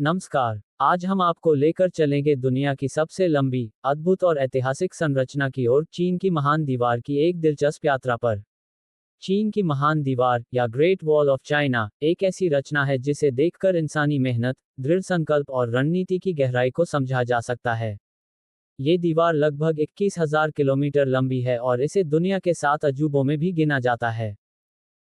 नमस्कार। आज हम आपको लेकर चलेंगे दुनिया की सबसे लंबी, अद्भुत और ऐतिहासिक संरचना की ओर, चीन की महान दीवार की एक दिलचस्प यात्रा पर। चीन की महान दीवार या ग्रेट वॉल ऑफ चाइना एक ऐसी रचना है जिसे देखकर इंसानी मेहनत, दृढ़ संकल्प और रणनीति की गहराई को समझा जा सकता है। ये दीवार लगभग 21,000 किलोमीटर लंबी है और इसे दुनिया के 7 अजूबों में भी गिना जाता है।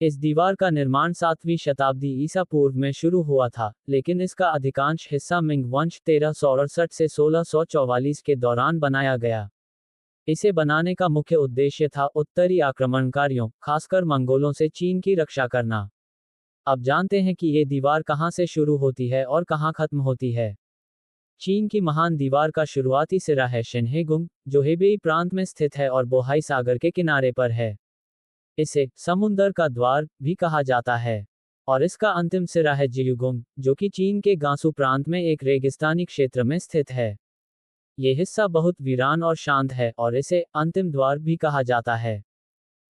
इस दीवार का निर्माण 7वीं शताब्दी ईसा पूर्व में शुरू हुआ था, लेकिन इसका अधिकांश हिस्सा मिंग वंश 1368 से 1644 के दौरान बनाया गया। इसे बनाने का मुख्य उद्देश्य था उत्तरी आक्रमणकारियों, खासकर मंगोलों से चीन की रक्षा करना। अब जानते हैं कि ये दीवार कहाँ से शुरू होती है और कहाँ खत्म होती है। चीन की महान दीवार का शुरुआती सिरा है शिन्हेगुंग, जो हेबेई प्रांत में स्थित है और बोहाई सागर के किनारे पर है। इसे समुंदर का द्वार भी कहा जाता है। और इसका अंतिम सिरा है जियुगुंग, जो कि चीन के गांसू प्रांत में एक रेगिस्तानी क्षेत्र में स्थित है। ये हिस्सा बहुत वीरान और शांत है और इसे अंतिम द्वार भी कहा जाता है।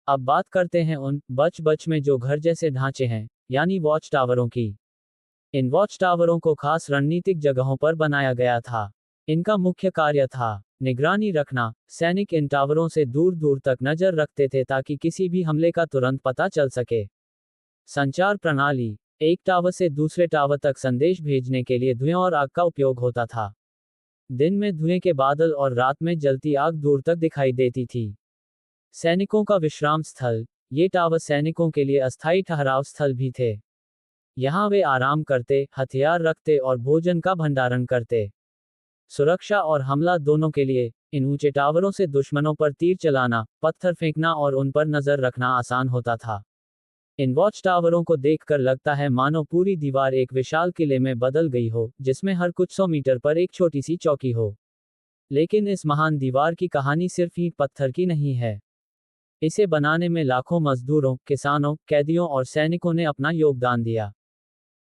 अब बात करते हैं उन बच बच में जो घर जैसे ढांचे हैं, यानी वॉच टावरों की। इन वॉच टावरों को खास रणनीतिक जगहों पर बनाया गया था। इनका मुख्य कार्य था निगरानी रखना। सैनिक इन टावरों से दूर दूर तक नजर रखते थे ताकि किसी भी हमले का तुरंत पता चल सके। संचार प्रणाली, एक टावर से दूसरे टावर तक संदेश भेजने के लिए धुएं और आग का उपयोग होता था। दिन में धुएं के बादल और रात में जलती आग दूर तक दिखाई देती थी। सैनिकों का विश्राम स्थल, ये टावर सैनिकों के लिए अस्थायी ठहराव स्थल भी थे। यहाँ वे आराम करते, हथियार रखते और भोजन का भंडारण करते। सुरक्षा और हमला दोनों के लिए इन ऊंचे टावरों से दुश्मनों पर तीर चलाना, पत्थर फेंकना और उन पर नजर रखना आसान होता था। इन वॉच टावरों को देखकर लगता है मानो पूरी दीवार एक विशाल किले में बदल गई हो, जिसमें हर कुछ 100 मीटर पर एक छोटी सी चौकी हो। लेकिन इस महान दीवार की कहानी सिर्फ ईंट पत्थर की नहीं है। इसे बनाने में लाखों मजदूरों, किसानों, कैदियों और सैनिकों ने अपना योगदान दिया।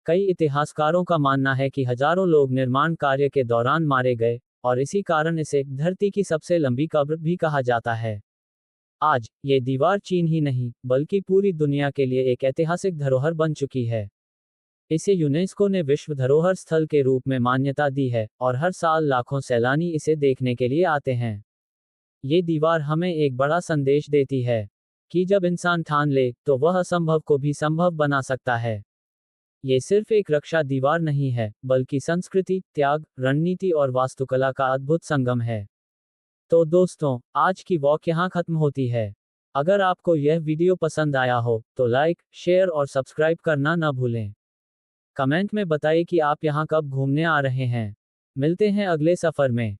कई इतिहासकारों का मानना है कि हजारों लोग निर्माण कार्य के दौरान मारे गए, और इसी कारण इसे धरती की सबसे लंबी कब्र भी कहा जाता है। आज ये दीवार चीन ही नहीं, बल्कि पूरी दुनिया के लिए एक ऐतिहासिक धरोहर बन चुकी है। इसे यूनेस्को ने विश्व धरोहर स्थल के रूप में मान्यता दी है और हर साल लाखों सैलानी इसे देखने के लिए आते हैं। ये दीवार हमें एक बड़ा संदेश देती है कि जब इंसान ठान ले, तो वह असंभव को भी संभव बना सकता है। ये सिर्फ एक रक्षा दीवार नहीं है, बल्कि संस्कृति, त्याग, रणनीति और वास्तुकला का अद्भुत संगम है। तो दोस्तों, आज की वॉक यहाँ खत्म होती है। अगर आपको यह वीडियो पसंद आया हो, तो लाइक, शेयर और सब्सक्राइब करना न भूलें। कमेंट में बताइए कि आप यहाँ कब घूमने आ रहे हैं। मिलते हैं अगले सफर में।